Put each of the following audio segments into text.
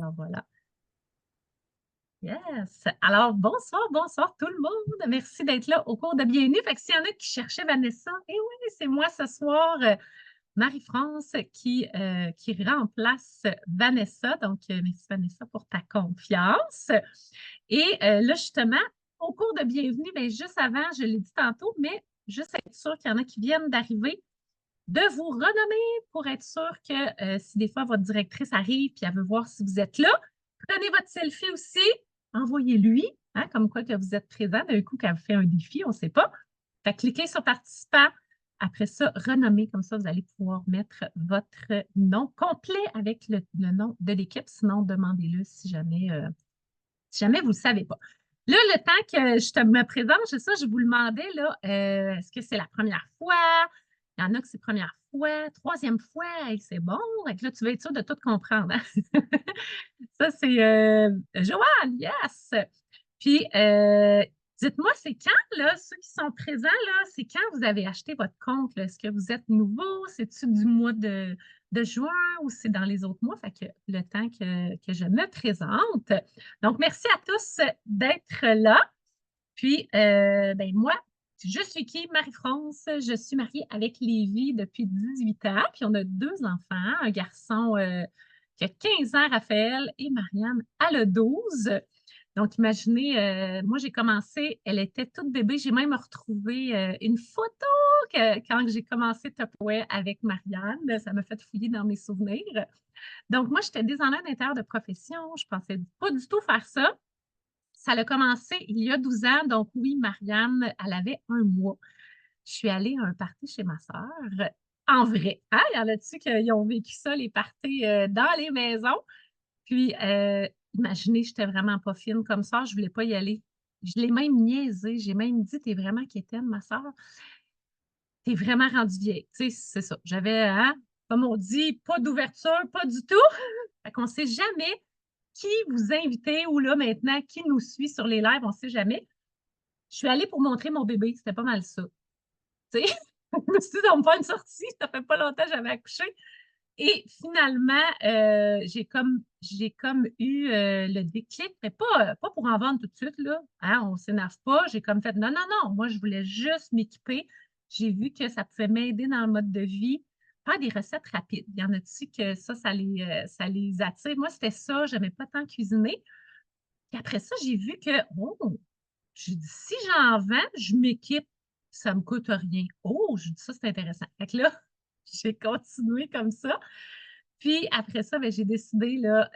Alors voilà. Yes. Alors, bonsoir tout le monde. Merci d'être là au cours de Bienvenue. Fait que s'il y en a qui cherchaient Vanessa, eh oui, c'est moi ce soir, Marie-France, qui remplace Vanessa. Donc, merci Vanessa pour ta confiance. Et là, justement, au cours de Bienvenue, bien, juste avant, je l'ai dit tantôt, mais juste être sûr qu'il y en a qui viennent d'arriver, de vous renommer pour être sûr que si des fois votre directrice arrive et elle veut voir si vous êtes là, prenez votre selfie aussi, envoyez-lui, hein, comme quoi que vous êtes présent. D'un coup, qu'elle vous fait un défi, on ne sait pas. Fait que cliquez sur participant. Après ça, renommez, comme ça, vous allez pouvoir mettre votre nom complet avec le nom de l'équipe. Sinon, demandez-le si jamais vous ne le savez pas. Là, le temps que je me présente, c'est ça, je vous le demandais, là, est-ce que c'est la première fois? Il y en a que c'est première fois, troisième fois, hey, c'est bon. Fait que là, tu vas être sûr de tout comprendre, hein? Ça, c'est Joanne, yes! Puis, dites-moi, c'est quand, là, ceux qui sont présents, là, c'est quand vous avez acheté votre compte, là? Est-ce que vous êtes nouveau? C'est-tu du mois de juin ou c'est dans les autres mois? Fait que le temps que je me présente. Donc, merci à tous d'être là. Puis, ben, moi, je suis qui? Marie-France. Je suis mariée avec Lévi depuis 18 ans. Puis, on a deux enfants, un garçon qui a 15 ans, Raphaël, et Marianne, elle a 12. Donc, imaginez, moi, j'ai commencé, elle était toute bébé. J'ai même retrouvé une photo quand j'ai commencé Tupperware avec Marianne. Ça m'a fait fouiller dans mes souvenirs. Donc, moi, j'étais designer d'intérieur de profession. Je ne pensais pas du tout faire ça. Ça a commencé il y a 12 ans. Donc, oui, Marianne, elle avait un mois. Je suis allée à un party chez ma sœur, en vrai. Hein? Il y en a-tu qui ont vécu ça, les parties dans les maisons? Puis, imaginez, j'étais vraiment pas fine comme ça. Je voulais pas y aller. Je l'ai même niaisé. J'ai même dit, t'es vraiment quétaine, ma sœur. T'es vraiment rendue vieille. Tu sais, c'est ça. J'avais, hein, comme on dit, pas d'ouverture, pas du tout. Fait qu'on sait jamais qui vous invitez ou là maintenant, qui nous suit sur les lives, on ne sait jamais. Je suis allée pour montrer mon bébé, c'était pas mal ça. Tu sais, je me suis dit, on me faire une sortie, ça fait pas longtemps que j'avais accouché. Et finalement, j'ai comme eu le déclic, mais pas pour en vendre tout de suite, là. Hein, on ne s'énerve pas. J'ai comme fait, non, non, non, moi, je voulais juste m'équiper. J'ai vu que ça pouvait m'aider dans le mode de vie. Faire des recettes rapides. Il y en a-tu que ça les attire? Moi, c'était ça. Je n'aimais pas tant cuisiner. Puis après ça, j'ai vu que, oh, je dis, si j'en vends, je m'équipe, ça ne me coûte rien. Oh, je dis ça, c'est intéressant. Fait que là, j'ai continué comme ça. Puis après ça, ben, j'ai décidé là,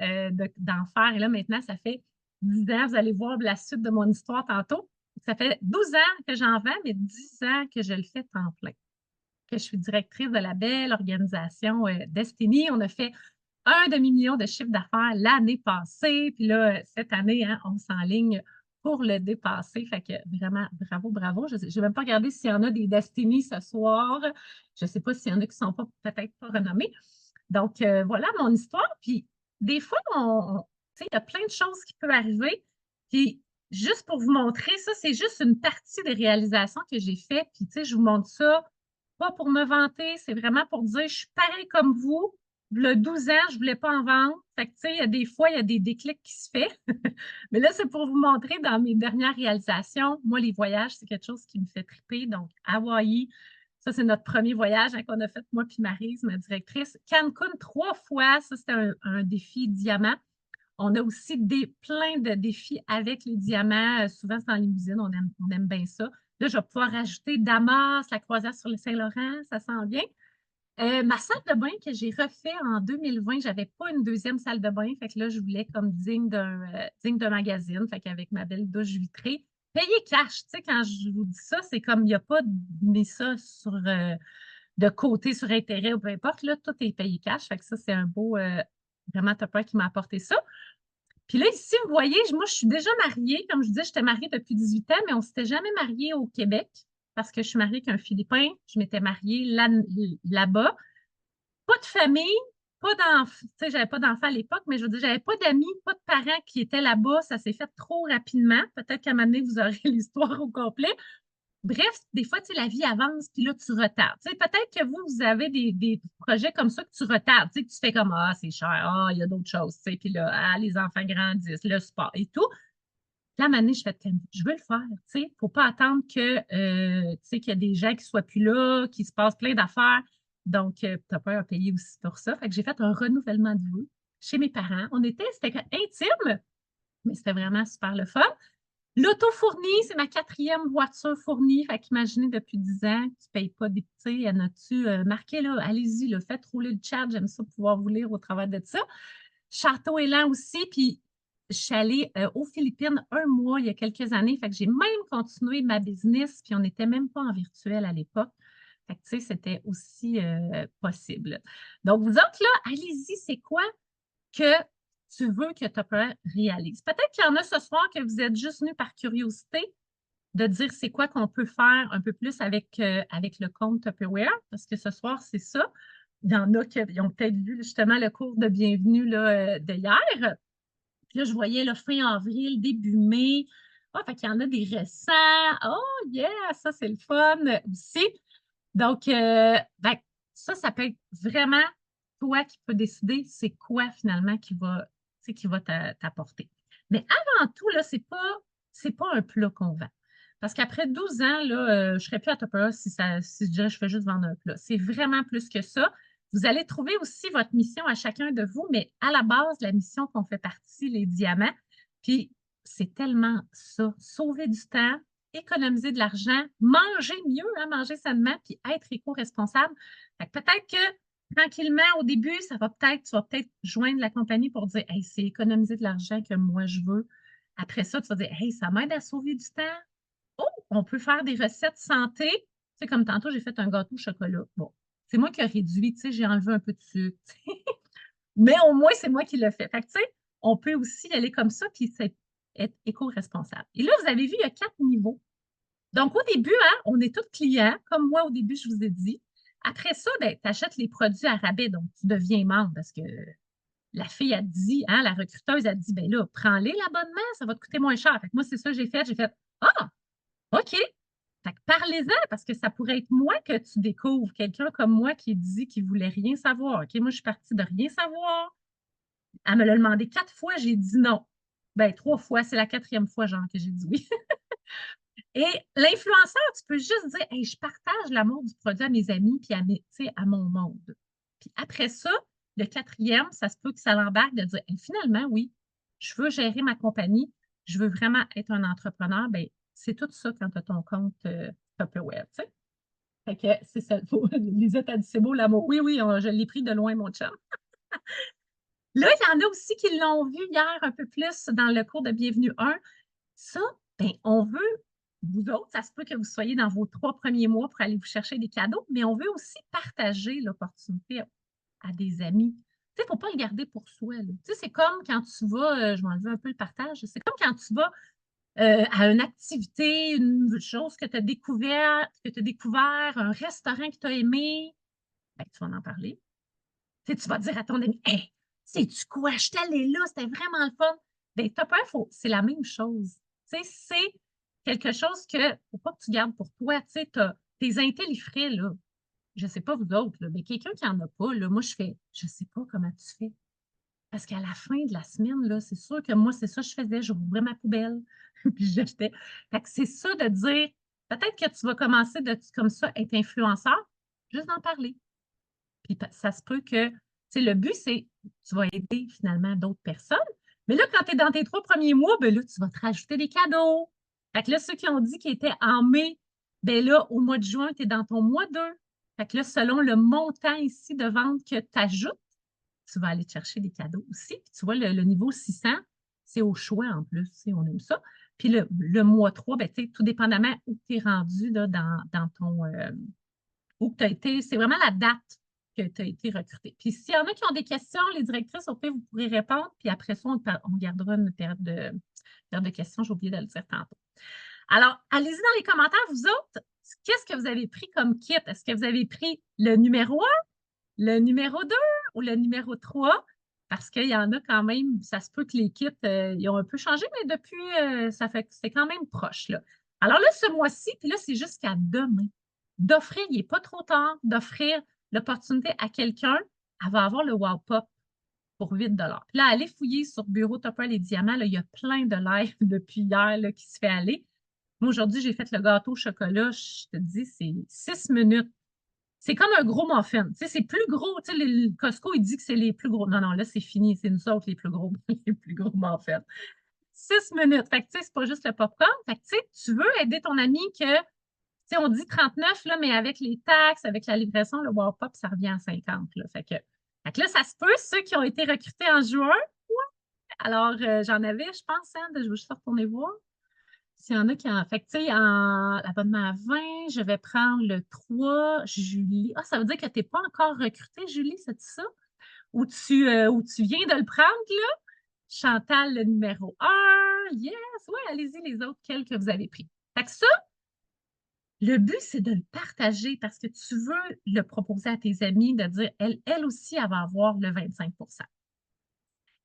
d'en faire. Et là, maintenant, ça fait 10 ans. Vous allez voir la suite de mon histoire tantôt. Ça fait 12 ans que j'en vends, mais 10 ans que je le fais temps plein. Que je suis directrice de la belle organisation Destiny. On a fait un demi-million de chiffre d'affaires l'année passée. Puis là, cette année, hein, on s'enligne pour le dépasser. Fait que vraiment, bravo, bravo. Je n'ai même pas regardé s'il y en a des Destiny ce soir. Je ne sais pas s'il y en a qui ne sont pas peut-être pas renommés. Donc, voilà mon histoire. Puis, des fois, tu sais, il y a plein de choses qui peuvent arriver. Puis, juste pour vous montrer, ça, c'est juste une partie des réalisations que j'ai faites. Puis, tu sais, je vous montre ça, pas pour me vanter, c'est vraiment pour dire, je suis pareil comme vous. Le 12 ans, je ne voulais pas en vendre. Fait que, tu sais, il y a des fois, il y a des déclics qui se font. Mais là, c'est pour vous montrer dans mes dernières réalisations. Moi, les voyages, c'est quelque chose qui me fait triper. Donc, Hawaï, ça, c'est notre premier voyage hein, qu'on a fait, moi puis Maryse, ma directrice. Cancun, 3 fois, ça, c'était un défi diamant. On a aussi plein de défis avec les diamants. Souvent, c'est dans les limousine, on aime bien ça. Là, je vais pouvoir rajouter Damas, la croisière sur le Saint-Laurent, ça sent bien. Ma salle de bain que j'ai refait en 2020, j'avais pas une deuxième salle de bain. Fait que là, je voulais comme digne d'un magazine. Fait qu'avec ma belle douche vitrée, payer cash. Tu sais, quand je vous dis ça, c'est comme il n'y a pas mis ça de côté sur intérêt ou peu importe. Là, tout est payé cash. Fait que ça, c'est un beau, vraiment topper qui m'a apporté ça. Puis là, ici, vous voyez, moi, je suis déjà mariée. Comme je disais, j'étais mariée depuis 18 ans, mais on ne s'était jamais marié au Québec parce que je suis mariée avec un Philippin. Je m'étais mariée là-bas. Pas de famille, pas d'enfants. Tu sais, j'avais pas d'enfants à l'époque, mais je veux dire, j'avais pas d'amis, pas de parents qui étaient là-bas. Ça s'est fait trop rapidement. Peut-être qu'à un moment donné, vous aurez l'histoire au complet. Bref, des fois, tu sais, la vie avance, puis là, tu retardes. Tu sais, peut-être que vous avez des projets comme ça que tu retardes, tu sais, que tu fais comme, ah, c'est cher, ah, il y a d'autres choses, tu sais, puis là, ah, les enfants grandissent, le sport et tout. Là, à un moment donné, je fais, je veux le faire, tu sais, il ne faut pas attendre que, tu sais, qu'il y a des gens qui ne soient plus là, qu'il se passe plein d'affaires. Donc, tu n'as pas à payer aussi pour ça. Fait que j'ai fait un renouvellement de vœux chez mes parents. C'était intime, mais c'était vraiment super le fun. L'auto fournie, c'est ma quatrième voiture fournie. Fait qu'imaginez, depuis 10 ans, tu ne payes pas des petits. En as-tu marqué là? Allez-y, là, faites rouler le chat. J'aime ça pouvoir vous lire au travers de ça. Château Élan aussi. Puis, je suis allée aux Philippines un mois il y a quelques années. Fait que j'ai même continué ma business. Puis, on n'était même pas en virtuel à l'époque. Fait que, tu sais, c'était aussi possible. Donc, vous autres, là, allez-y, c'est quoi que tu veux que Tupperware réalise? Peut-être qu'il y en a ce soir que vous êtes juste venus par curiosité de dire c'est quoi qu'on peut faire un peu plus avec le compte Tupperware, parce que ce soir, c'est ça. Il y en a qui ont peut-être vu justement le cours de bienvenue là, de hier. Puis là, je voyais le fin avril, début mai. Ah, fait qu'il y en a des récents. Oh, yeah, ça, c'est le fun aussi. Donc, ben, ça peut être vraiment toi qui peux décider c'est quoi finalement qui va t'apporter. Mais avant tout, là, c'est pas un plat qu'on vend. Parce qu'après 12 ans, là, je ne serais plus à Tupperware si déjà je fais juste vendre un plat. C'est vraiment plus que ça. Vous allez trouver aussi votre mission à chacun de vous, mais à la base, la mission qu'on fait partie, les diamants, puis c'est tellement ça, sauver du temps, économiser de l'argent, manger mieux, hein, manger sainement, puis être éco-responsable. Peut-être que tranquillement, au début, tu vas peut-être joindre la compagnie pour dire, hey, c'est économiser de l'argent que moi je veux. Après ça, tu vas dire, hey, ça m'aide à sauver du temps. Oh, on peut faire des recettes santé. Tu sais, comme tantôt, j'ai fait un gâteau au chocolat. Bon, c'est moi qui ai réduit, tu sais, j'ai enlevé un peu de sucre. Mais au moins, c'est moi qui l'ai fait. Fait que, tu sais, on peut aussi y aller comme ça, puis c'est être éco-responsable. Et là, vous avez vu, il y a 4 niveaux. Donc, au début, hein, on est tous clients, comme moi au début, je vous ai dit. Après ça, ben, tu achètes les produits à rabais, donc tu deviens membre parce que la fille a dit, hein, la recruteuse a dit, ben là, prends-les l'abonnement, ça va te coûter moins cher. Fait que moi, c'est ça que j'ai fait. J'ai fait, ah, OK. Fait que parlez-en parce que ça pourrait être moi que tu découvres, quelqu'un comme moi qui dit qu'il ne voulait rien savoir. OK, moi, je suis partie de rien savoir. Elle me l'a demandé 4 fois, j'ai dit non. Ben, 3 fois, c'est la quatrième fois, genre, que j'ai dit oui. Et l'influenceur, tu peux juste dire, hey, je partage l'amour du produit à mes amis puis à mon monde. Puis après ça, le quatrième, ça se peut que ça l'embarque de dire, hey, finalement, oui, je veux gérer ma compagnie, je veux vraiment être un entrepreneur. Ben, c'est tout ça quand tu as ton compte Tupperware, tu sais. Fait que c'est ça. Lisette a dit, c'est beau l'amour. Oui, oui, je l'ai pris de loin, mon chum. Là, il y en a aussi qui l'ont vu hier un peu plus dans le cours de Bienvenue 1. Ça, ben, on veut, vous autres, ça se peut que vous soyez dans vos 3 premiers mois pour aller vous chercher des cadeaux, mais on veut aussi partager l'opportunité à des amis. Tu sais, il ne faut pas le garder pour soi. Tu sais, c'est comme quand tu vas, je m'enlève un peu le partage, c'est comme quand tu vas à une activité, une chose que tu as découvert, un restaurant que tu as aimé, ben, tu vas en parler. Tu sais, tu vas dire à ton ami, hey, sais-tu quoi, je suis allée là, c'était vraiment le fun. Bien, t'as peur, c'est la même chose. Tu sais, c'est quelque chose que, faut pas que tu gardes pour toi. Tu sais, tes intellifrais, là, je sais pas vous autres, là, mais quelqu'un qui en a pas, là, moi, je sais pas comment tu fais. Parce qu'à la fin de la semaine, là, c'est sûr que moi, c'est ça que je faisais, j'ouvrais ma poubelle, puis j'achetais. Fait que c'est ça de dire, peut-être que tu vas commencer comme ça, être influenceur, juste d'en parler. Puis ça se peut que, tu sais, le but, c'est tu vas aider finalement d'autres personnes. Mais là, quand tu es dans tes 3 premiers mois, ben là, tu vas te rajouter des cadeaux. Fait que là, ceux qui ont dit qu'ils étaient en mai, ben là, au mois de juin, tu es dans ton mois 2. Fait que là, selon le montant ici de vente que tu ajoutes, tu vas aller te chercher des cadeaux aussi. Puis tu vois, le niveau 600, c'est au choix en plus, tu sais, on aime ça. Puis le mois 3, ben, tu sais, tout dépendamment où tu es rendu là, dans ton, où tu as été, c'est vraiment la date que tu as été recruté. Puis s'il y en a qui ont des questions, les directrices, au pire, vous pourrez répondre. Puis après ça, on gardera une période de questions. J'ai oublié de le dire tantôt. Alors, allez-y dans les commentaires, vous autres, qu'est-ce que vous avez pris comme kit? Est-ce que vous avez pris le numéro 1, le numéro 2 ou le numéro 3? Parce qu'il y en a quand même, ça se peut que les kits, ils ont un peu changé, mais depuis, ça fait que c'est quand même proche, là. Alors là, ce mois-ci, puis là, c'est jusqu'à demain, d'offrir, il n'est pas trop tard, d'offrir l'opportunité à quelqu'un, elle va avoir le Wow Pop pour 8 $. Puis là, allez fouiller sur Bureau Topper les Diamants, là, il y a plein de lives depuis hier là, qui se fait aller. Moi, aujourd'hui, j'ai fait le gâteau au chocolat, je te dis, c'est 6 minutes. C'est comme un gros muffin. Tu sais, c'est plus gros. Tu sais, le Costco, il dit que c'est les plus gros. Non, non, là, c'est fini. C'est nous autres les plus gros, les plus gros muffins. 6 minutes. Fait que, tu sais, c'est pas juste le popcorn. Fait que, tu sais, tu veux aider ton ami que, tu sais, on dit 39, là, mais avec les taxes, avec la livraison, le Wow Pop, ça revient à 50, là. Fait que là, ça se peut, ceux qui ont été recrutés en juin. Alors, j'en avais, je pense, hein, je veux juste retourner voir. S'il y en a qui en. Fait que, tu sais, en l'abonnement à 20, je vais prendre le 3, Julie. Ah, ça veut dire que tu n'es pas encore recrutée, Julie, c'est ça? Ou tu viens de le prendre, là? Chantal, le numéro 1. Yes! Oui, allez-y, les autres, quels que vous avez pris. Fait que ça, le but, c'est de le partager parce que tu veux le proposer à tes amis, de dire, elle aussi, elle va avoir le 25.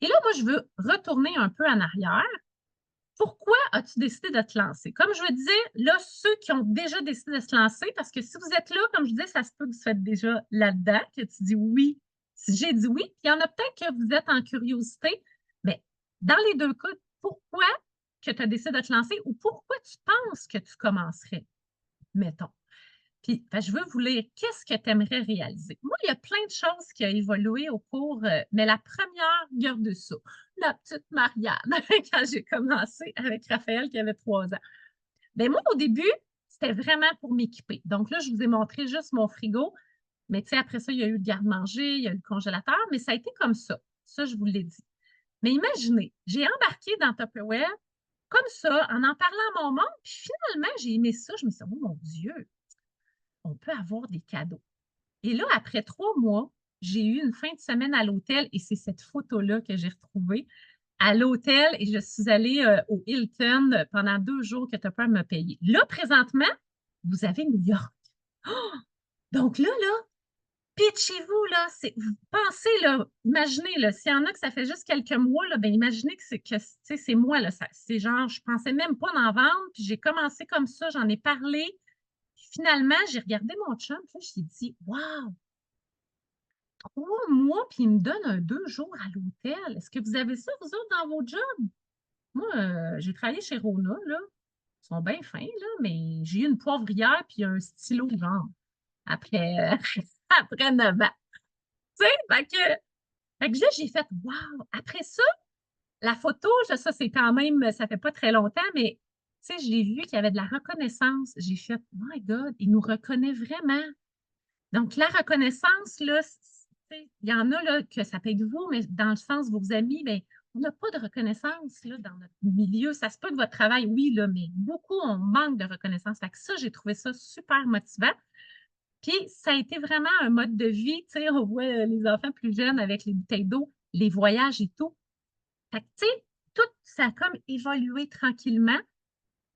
Et là, moi, je veux retourner un peu en arrière. Pourquoi as-tu décidé de te lancer? Comme je le disais, là, ceux qui ont déjà décidé de se lancer, parce que si vous êtes là, comme je disais, ça se peut que vous êtes déjà là-dedans, que tu dis oui. Si j'ai dit oui, puis il y en a peut-être que vous êtes en curiosité, mais dans les deux cas, pourquoi que tu as décidé de te lancer ou pourquoi tu penses que tu commencerais, mettons? Puis, ben, je veux vous lire qu'est-ce que tu aimerais réaliser. Moi, il y a plein de choses qui ont évolué au cours, mais la première, garde ça. La petite Marianne, quand j'ai commencé avec Raphaël qui avait 3 ans. Bien, moi, au début, c'était vraiment pour m'équiper. Donc là, je vous ai montré juste mon frigo. Mais tu sais, après ça, il y a eu le garde-manger, il y a eu le congélateur, mais ça a été comme ça. Ça, je vous l'ai dit. Mais imaginez, j'ai embarqué dans Tupperware comme ça, en parlant à mon monde, puis finalement, j'ai aimé ça. Je me suis dit, oh mon Dieu, on peut avoir des cadeaux. Et là, après 3 mois, j'ai eu une fin de semaine à l'hôtel et c'est cette photo-là que j'ai retrouvée à l'hôtel et je suis allée au Hilton pendant 2 jours que Tupper m'a payé. Là, présentement, vous avez New York. Oh! Donc là, pitchez-vous, là, vous pensez, là, imaginez, là, s'il y en a que ça fait juste quelques mois, là, ben imaginez c'est moi, là, c'est genre, je pensais même pas d'en vendre, puis j'ai commencé comme ça, j'en ai parlé. Finalement, j'ai regardé mon chum, puis j'ai dit, waouh, 3 mois, puis il me donne 2 jours à l'hôtel. Est-ce que vous avez ça, vous autres, dans vos jobs? Moi, j'ai travaillé chez Rona, là. Ils sont bien fins, là, mais j'ai eu une poivrière puis un stylo, genre, après, après 9 ans. Tu sais, fait que là, j'ai fait wow! Après ça, la photo, ça, c'est quand même, ça fait pas très longtemps, mais tu sais, j'ai vu qu'il y avait de la reconnaissance. J'ai fait, my God, il nous reconnaît vraiment. Donc, la reconnaissance, là, il y en a là, que ça peut être vous, mais dans le sens, vos amis, bien, on n'a pas de reconnaissance là, dans notre milieu. Ça se peut que votre travail, oui, là, mais beaucoup, on manque de reconnaissance. Fait que ça, j'ai trouvé ça super motivant. Puis, ça a été vraiment un mode de vie. Tu sais, on voit les enfants plus jeunes avec les bouteilles d'eau, les voyages et tout. Fait que, tu sais, tout ça a comme évolué tranquillement.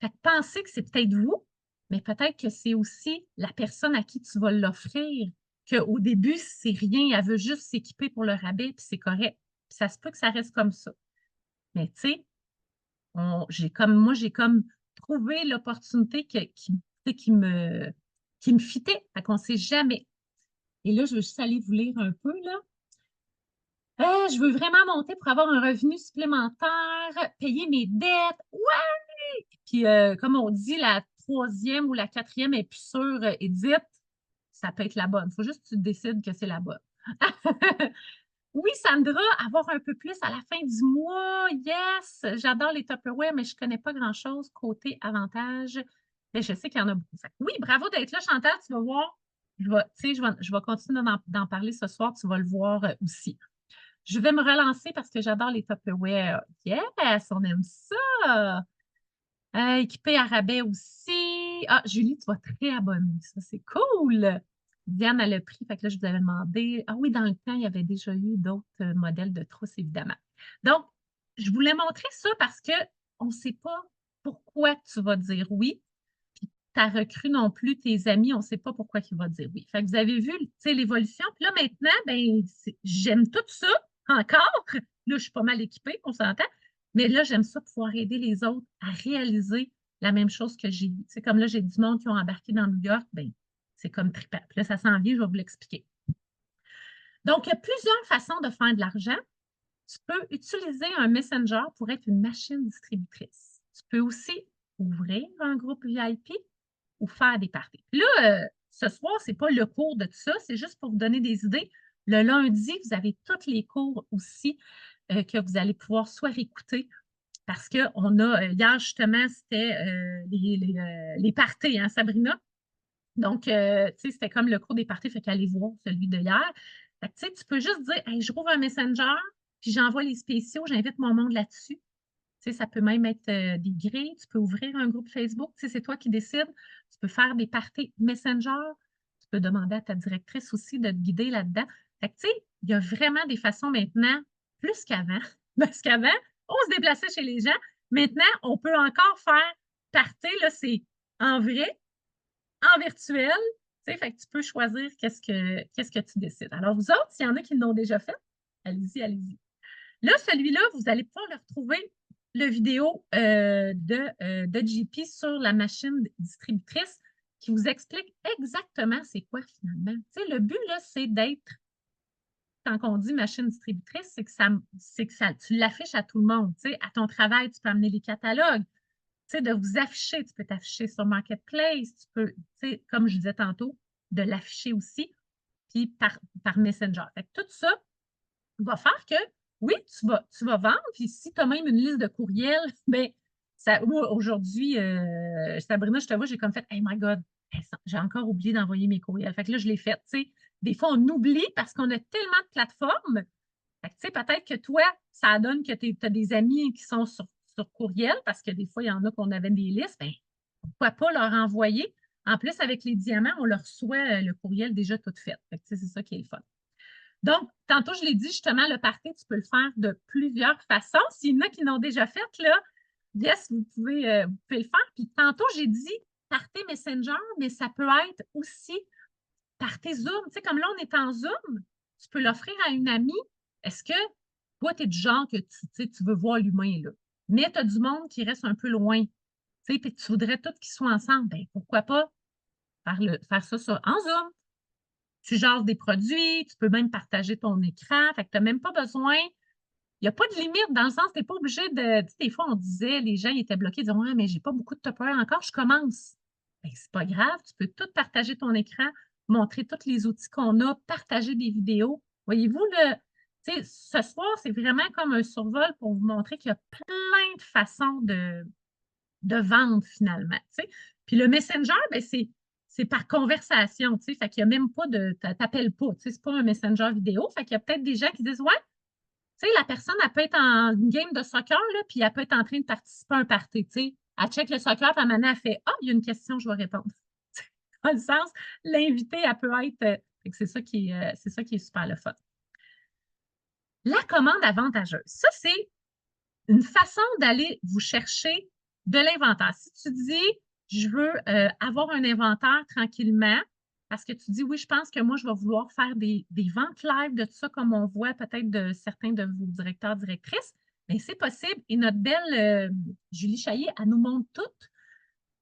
Fait que pensez que c'est peut-être vous, mais peut-être que c'est aussi la personne à qui tu vas l'offrir, qu'au début, c'est rien, elle veut juste s'équiper pour le rabais, puis c'est correct. Puis ça se peut que ça reste comme ça. Mais tu sais, moi, j'ai comme trouvé l'opportunité qui me fitait. Fait qu'on ne sait jamais. Et là, je veux juste aller vous lire un peu, là. Je veux vraiment monter pour avoir un revenu supplémentaire, payer mes dettes. Ouais! Puis, comme on dit, la troisième ou la quatrième est plus sûre, Edith, ça peut être la bonne. Il faut juste que tu décides que c'est la bonne. Oui, Sandra, avoir un peu plus à la fin du mois. Yes! J'adore les Tupperware, mais je ne connais pas grand-chose côté avantage. Mais je sais qu'il y en a beaucoup. Oui, bravo d'être là, Chantal. Tu vas voir. Je vais continuer d'en parler ce soir. Tu vas le voir aussi. Je vais me relancer parce que j'adore les Tupperware. Yes, on aime ça. Équipé à rabais aussi. Ah, Julie, tu vas te réabonner. Ça, c'est cool. Diane a le prix. Fait que là, je vous avais demandé. Ah oui, dans le temps, il y avait déjà eu d'autres modèles de trousses, évidemment. Donc, je voulais montrer ça parce qu'on ne sait pas pourquoi tu vas dire oui. Puis ta recrue non plus, tes amis, on ne sait pas pourquoi ils vont dire oui. Fait que vous avez vu, tu sais, l'évolution. Puis là, maintenant, ben, j'aime tout ça encore. Là, je suis pas mal équipée, on s'entend. Mais là, j'aime ça pouvoir aider les autres à réaliser la même chose que j'ai eu. Tu sais, comme là, j'ai du monde qui ont embarqué dans New York, ben, c'est comme trippant. Puis là, ça s'en vient, je vais vous l'expliquer. Donc, il y a plusieurs façons de faire de l'argent. Tu peux utiliser un Messenger pour être une machine distributrice. Tu peux aussi ouvrir un groupe VIP ou faire des parties. Puis là, ce soir, ce n'est pas le cours de tout ça, c'est juste pour vous donner des idées. Le lundi, vous avez tous les cours aussi que vous allez pouvoir soit réécouter parce qu'on a, hier justement, c'était les parties, hein, Sabrina? Donc, tu sais, c'était comme le cours des parties, fait qu'allez voir celui de hier. Fait que, tu sais, tu peux juste dire, hey, je rouvre un Messenger, puis j'envoie les spéciaux, j'invite mon monde là-dessus. Tu sais, ça peut même être des grilles, tu peux ouvrir un groupe Facebook, tu sais, c'est toi qui décides. Tu peux faire des parties Messenger, tu peux demander à ta directrice aussi de te guider là-dedans. Fait que, tu sais, il y a vraiment des façons maintenant, plus qu'avant, parce qu'avant, on se déplaçait chez les gens. Maintenant, on peut encore faire partie, là, c'est en vrai, en virtuel, tu sais, fait que tu peux choisir qu'est-ce que tu décides. Alors, vous autres, s'il y en a qui l'ont déjà fait, allez-y, allez-y. Là, celui-là, vous allez pouvoir le retrouver, le vidéo de JP sur la machine distributrice qui vous explique exactement c'est quoi finalement. Tu sais, le but, là, c'est d'être, quand on dit machine distributrice, c'est que tu l'affiches à tout le monde. Tu sais, à ton travail, tu peux amener les catalogues. Tu sais, de vous afficher, tu peux t'afficher sur Marketplace, tu peux, tu sais, comme je disais tantôt, de l'afficher aussi, puis par Messenger. Fait que tout ça va faire que, oui, tu vas vendre, puis si tu as même une liste de courriels, bien, moi, aujourd'hui, Sabrina, je te vois, j'ai comme fait, hey my God, j'ai encore oublié d'envoyer mes courriels. Fait que là, je l'ai fait. Tu sais, des fois, on oublie parce qu'on a tellement de plateformes. Fait que, tu sais, peut-être que toi, ça donne que tu as des amis qui sont sur courriel, parce que des fois, il y en a qu'on avait des listes. Bien, pourquoi pas leur envoyer? En plus, avec les diamants, on leur reçoit le courriel déjà tout fait. Fait que, tu sais, c'est ça qui est le fun. Donc, tantôt, je l'ai dit justement, le party, tu peux le faire de plusieurs façons. S'il y en a qui l'ont déjà fait, là, yes, vous pouvez le faire. Puis tantôt, j'ai dit party Messenger, mais ça peut être aussi party Zoom. Tu sais, comme là, on est en Zoom, tu peux l'offrir à une amie. Est-ce que toi, tu es du genre que tu veux voir l'humain, là? Mais tu as du monde qui reste un peu loin. Tu sais, puis tu voudrais tous qu'ils soient ensemble. Bien, pourquoi pas faire ça en Zoom? Tu jases des produits, tu peux même partager ton écran. Fait que tu n'as même pas besoin. Il n'y a pas de limite dans le sens, tu n'es pas obligé de. Tu sais, des fois, on disait, les gens ils étaient bloqués, ils disaient, ouais, mais j'ai pas beaucoup de Tupperware encore, je commence. Ben, c'est pas grave, tu peux tout partager ton écran, montrer tous les outils qu'on a, partager des vidéos. Voyez-vous, tu sais, ce soir, c'est vraiment comme un survol pour vous montrer qu'il y a plein de façons de vendre finalement. Tu sais. Puis le Messenger, ben, c'est par conversation, tu sais, fait qu'il n'y a même pas de, t'appelles pas, tu sais, c'est pas un Messenger vidéo, fait qu'il y a peut-être des gens qui disent, ouais, tu sais, la personne, elle peut être en game de soccer, là, puis elle peut être en train de participer à un party, tu sais. Elle check le soccer, puis maintenant, elle fait, ah, il y a une question, je vais répondre. Dans le sens, l'invité, elle peut être, fait que c'est ça qui est super le fun. La commande avantageuse, ça, c'est une façon d'aller vous chercher de l'inventaire. Si tu dis, je veux avoir un inventaire tranquillement, parce que tu dis, oui, je pense que moi, je vais vouloir faire des ventes live de tout ça, comme on voit peut-être de certains de vos directeurs, directrices, bien, c'est possible. Et notre belle Julie Chaillé, elle nous montre tout.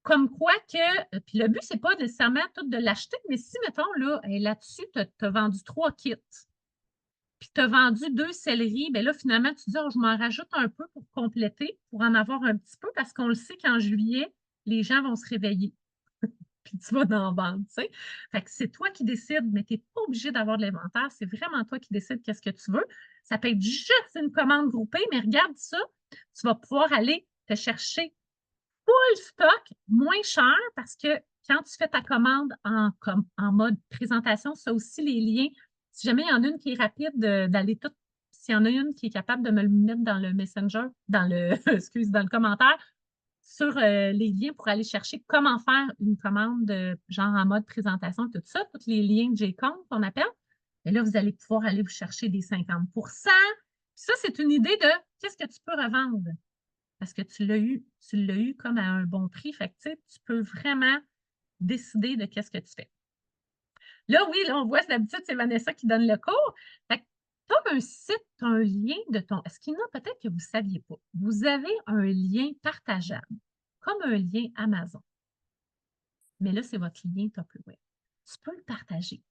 Comme quoi que, puis le but, c'est pas nécessairement tout de l'acheter, mais si, mettons, là-dessus, tu as vendu 3 kits puis tu as vendu 2 céleris, bien là, finalement, tu dis, oh, je m'en rajoute un peu pour compléter, pour en avoir un petit peu, parce qu'on le sait qu'en juillet, les gens vont se réveiller. Puis tu vas en vendre, tu sais. Fait que c'est toi qui décides, mais tu n'es pas obligé d'avoir de l'inventaire. C'est vraiment toi qui décides qu'est-ce que tu veux. Ça peut être juste une commande groupée, mais regarde ça, tu vas pouvoir aller te chercher full stock, moins cher, parce que quand tu fais ta commande en mode présentation, ça aussi les liens. Si jamais il y en a une qui est rapide, d'aller tout. S'il y en a une qui est capable de me le mettre dans le Messenger, dans le commentaire, sur les liens pour aller chercher comment faire une commande genre en mode présentation, tout ça, tous les liens de JCOM qu'on appelle. Et là, vous allez pouvoir aller vous chercher des 50 Ça, c'est une idée de qu'est-ce que tu peux revendre parce que tu l'as eu comme à un bon prix. Fait que, tu sais, tu peux vraiment décider de qu'est-ce que tu fais. Là, oui, là, on voit, d'habitude, c'est Vanessa qui donne le cours. Fait que tu as un site, tu as un lien de ton. Est-ce qu'il y en a peut-être que vous ne saviez pas? Vous avez un lien partageable. comme un lien Amazon. Mais là, c'est votre lien Tupperware. Tu peux le partager.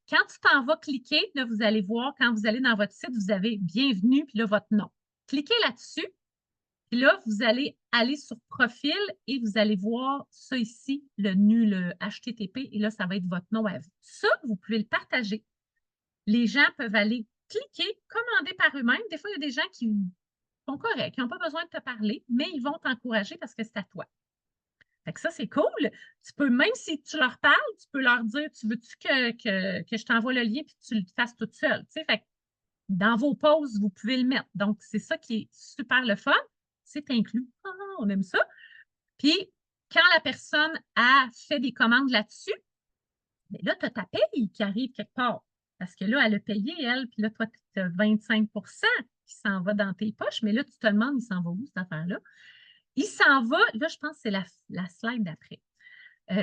Quand tu t'en vas cliquer, là, vous allez voir, quand vous allez dans votre site, vous avez bienvenue, puis là, votre nom. Cliquez là-dessus, puis là, vous allez aller sur profil et vous allez voir ça ici, le HTTP, et là, ça va être votre nom à vous. Ça, vous pouvez le partager. Les gens peuvent aller cliquer, commander par eux-mêmes. Des fois, il y a des gens qui sont corrects, qui n'ont pas besoin de te parler, mais ils vont t'encourager parce que c'est à toi. Fait que ça, c'est cool. Tu peux, même si tu leur parles, tu peux leur dire, tu veux-tu que je t'envoie le lien puis que tu le fasses toute seule. Tu sais, fait que dans vos pauses, vous pouvez le mettre. Donc, c'est ça qui est super le fun. C'est inclus. Ah, on aime ça. Puis, quand la personne a fait des commandes là-dessus, bien là, tu as ta paye qui arrive quelque part. Parce que là, elle a payé, elle, puis là, toi, tu as 25 qui s'en va dans tes poches, mais là, tu te demandes, il s'en va où, cette affaire-là? Il s'en va, là, je pense que c'est la slide d'après.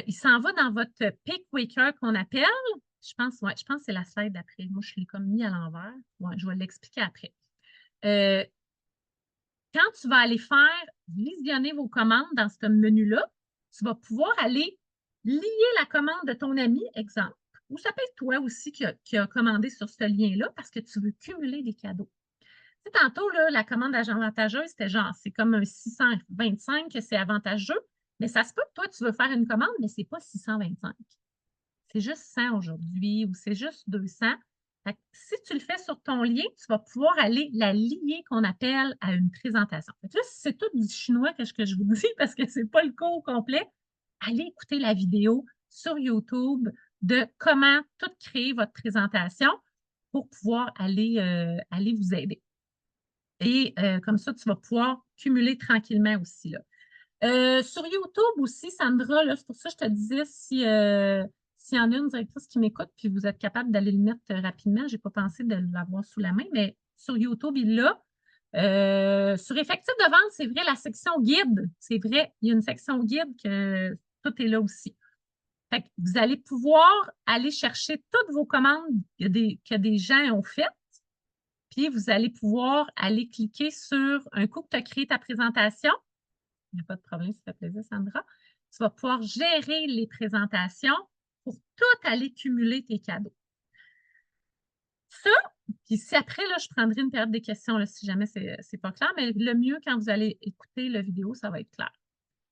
Il s'en va dans votre PickWaker qu'on appelle. Ouais, je pense que c'est la slide d'après. Moi, je l'ai comme mis à l'envers. Ouais, je vais l'expliquer après. Euh, Quand tu vas aller faire visionner vos commandes dans ce menu-là, tu vas pouvoir aller lier la commande de ton ami, exemple, ou ça peut être toi aussi qui a commandé sur ce lien-là parce que tu veux cumuler des cadeaux. Tu sais, tantôt, là, la commande avantageuse, c'était genre, c'est comme un 625 que c'est avantageux, mais ça se peut que toi, tu veux faire une commande, mais ce n'est pas 625. C'est juste 100 aujourd'hui ou c'est juste 200. Fait que si tu le fais sur ton lien, tu vas pouvoir aller la lier qu'on appelle à une présentation. Fait que là, c'est tout du chinois que je vous dis parce que ce n'est pas le cours complet. Allez écouter la vidéo sur YouTube de comment tout créer votre présentation pour pouvoir aller vous aider. Et comme ça, tu vas pouvoir cumuler tranquillement aussi. Là. Sur YouTube aussi, Sandra, c'est pour ça que je te disais s'il y en a une directrice qui m'écoute, puis vous êtes capable d'aller le mettre rapidement, je n'ai pas pensé de l'avoir sous la main, mais sur YouTube, il l'a. Sur Effectif de vente, c'est vrai, la section guide, c'est vrai, il y a une section guide que tout est là aussi. Fait que vous allez pouvoir aller chercher toutes vos commandes que des gens ont faites, puis vous allez pouvoir aller cliquer sur un coup que tu as créé ta présentation. Il n'y a pas de problème, ça fait plaisir, Sandra. Tu vas pouvoir gérer les présentations pour tout aller cumuler tes cadeaux. Ça, puis si après, là, je prendrai une période des questions là, si jamais ce n'est pas clair, mais le mieux, quand vous allez écouter la vidéo, ça va être clair.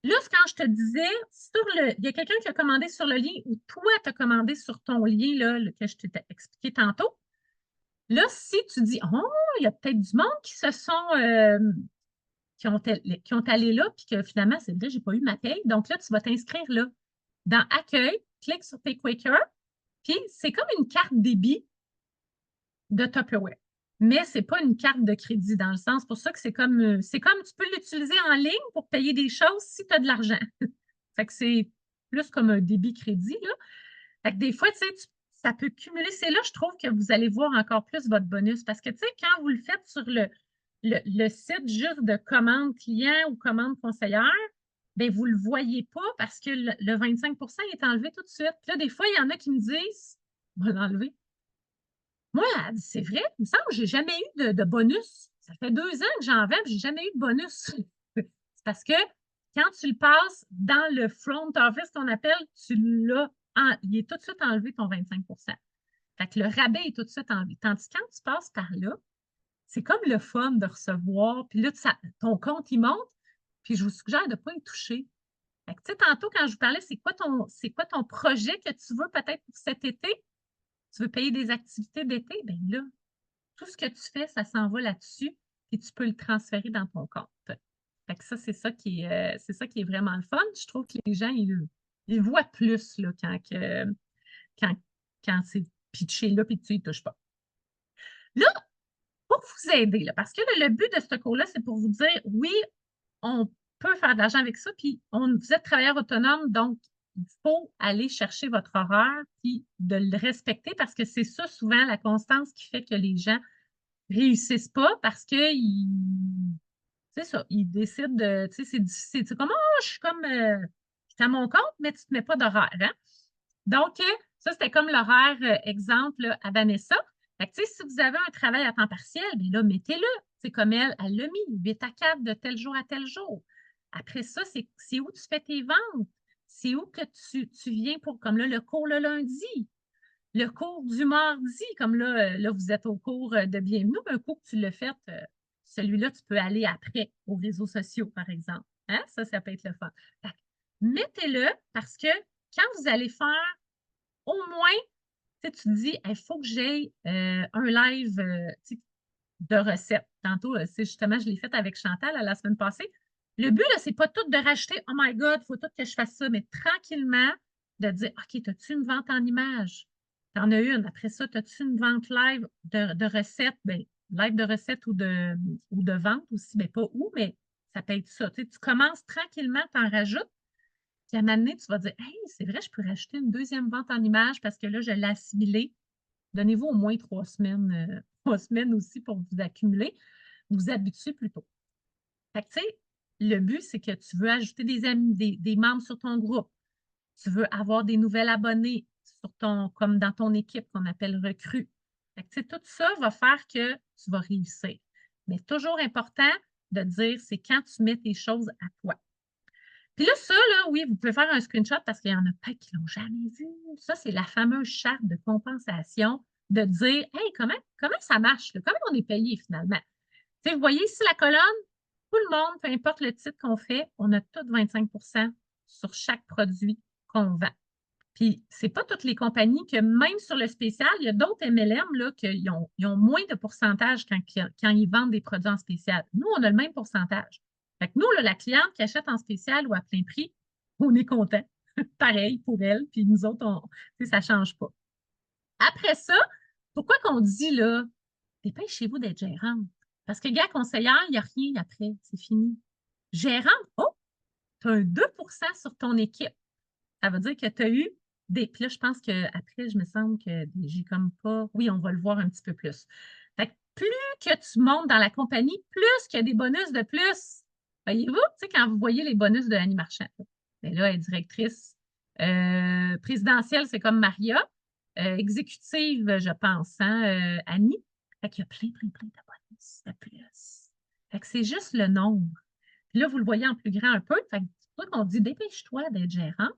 Là, quand je te disais, il y a quelqu'un qui a commandé sur le lien ou toi, tu as commandé sur ton lien là, que je t'ai expliqué tantôt. Là, si tu dis, oh, il y a peut-être du monde qui se sont, qui ont allé là, puis que finalement, c'est vrai, je n'ai pas eu ma paye. Donc là, tu vas t'inscrire là. Dans Accueil, clique sur PickWaker, puis c'est comme une carte débit de Tupperware. Mais ce n'est pas une carte de crédit dans le sens, pour ça que c'est comme tu peux l'utiliser en ligne pour payer des choses si tu as de l'argent. Fait que c'est plus comme un débit-crédit, là. Fait que des fois, tu sais, ça peut cumuler. C'est là, je trouve que vous allez voir encore plus votre bonus. Parce que, tu sais, quand vous le faites sur le site juste de commande client ou commande conseillère, bien, vous ne le voyez pas parce que le 25 est enlevé tout de suite. Puis là, des fois, il y en a qui me disent, on va l'enlever. Moi, c'est vrai, il me semble que je n'ai jamais eu de bonus. Ça fait 2 ans que j'en vends, je n'ai jamais eu de bonus. C'est parce que quand tu le passes dans le front office, qu'on appelle, il est tout de suite enlevé ton 25 Fait que le rabais est tout de suite enlevé. Tandis que quand tu passes par là, c'est comme le fun de recevoir. Puis là, ton compte, il monte. Puis je vous suggère de ne pas y toucher. Fait que, tu sais, tantôt, quand je vous parlais, c'est quoi ton projet que tu veux peut-être pour cet été? Tu veux payer des activités d'été? Bien là, tout ce que tu fais, ça s'en va là-dessus, et tu peux le transférer dans ton compte. Fait que ça, c'est ça qui est vraiment le fun. Je trouve que les gens, ils voient plus là, quand, quand c'est pitché là, puis tu n'y touches pas. Là, pour vous aider, là, parce que là, le but de ce cours-là, c'est pour vous dire, oui, on peut faire de l'argent avec ça, puis vous êtes travailleur autonome, donc il faut aller chercher votre horaire, puis de le respecter, parce que c'est ça, souvent, la constance qui fait que les gens réussissent pas, parce qu'ils, c'est ça, ils décident de, tu sais, c'est difficile. C'est comme, oh, je suis à mon compte, mais tu ne te mets pas d'horaire, hein? Donc, ça, c'était comme l'horaire exemple là, à Vanessa. Fait que, tu sais, si vous avez un travail à temps partiel, bien là, mettez-le. C'est comme elle l'a mis, 8 à 4 de tel jour à tel jour. Après ça, c'est où tu fais tes ventes. C'est où que tu viens pour, comme là, le cours le lundi, le cours du mardi, comme là vous êtes au cours de Bienvenue, un cours que tu l'as fait, celui-là, tu peux aller après aux réseaux sociaux, par exemple. Hein? Ça peut être le fun. Fait que mettez-le parce que quand vous allez faire au moins, tu sais, tu te dis, il faut que j'aie un live tu sais, de recettes. Tantôt, c'est justement, je l'ai fait avec Chantal la semaine passée. Le but, là, c'est pas tout de rajouter, oh my God, il faut tout que je fasse ça, mais tranquillement, de dire, OK, as-tu une vente en image? Tu en as une. Après ça, as-tu une vente live de recettes? Bien, live de recettes ou de vente aussi, bien, pas où, mais ça peut être ça. Tu sais, tu commences tranquillement, tu en rajoutes. Puis à un moment donné, tu vas dire, hey, c'est vrai, je peux rajouter une deuxième vente en image parce que là, je l'ai assimilé. Donnez-vous au moins 3 semaines, 3 semaines aussi pour vous accumuler, vous habituer plutôt. Fait que, tu sais, le but, c'est que tu veux ajouter des amis, des membres sur ton groupe. Tu veux avoir des nouvelles abonnés sur comme dans ton équipe qu'on appelle recrue. Fait que, tu sais, tout ça va faire que tu vas réussir. Mais toujours important de dire, c'est quand tu mets tes choses à toi. Puis là, ça, là, oui, vous pouvez faire un screenshot parce qu'il y en a pas qui ne l'ont jamais vu. Ça, c'est la fameuse charte de compensation de dire, hey, comment ça marche, là? Comment on est payé finalement? Tu sais, vous voyez ici la colonne, tout le monde, peu importe le titre qu'on fait, on a tout 25 sur chaque produit qu'on vend. Puis, ce n'est pas toutes les compagnies que, même sur le spécial, il y a d'autres MLM là, ils ont moins de pourcentage quand ils vendent des produits en spécial. Nous, on a le même pourcentage. Fait que nous, là, la cliente qui achète en spécial ou à plein prix, on est content. Pareil pour elle. Puis nous autres, tu sais, ça ne change pas. Après ça, pourquoi qu'on dit, là, dépêchez-vous d'être gérante? Parce que, gars, conseillère, il n'y a rien après. C'est fini. Gérante, oh, tu as un 2 sur ton équipe. Ça veut dire que tu as eu des. Puis là, je pense qu'après, je me semble que j'ai comme pas. Oui, on va le voir un petit peu plus. Fait que plus que tu montes dans la compagnie, plus qu'il y a des bonus de plus. Voyez-vous, tu sais, quand vous voyez les bonus de Annie Marchand, bien là, elle est directrice présidentielle, c'est comme Maria. Exécutive, je pense, hein, Annie. Fait qu'il y a plein de bonus de plus. Fait que c'est juste le nombre. Puis là, vous le voyez en plus grand un peu. Fait que c'est pour ça qu'on dit dépêche-toi d'être gérant.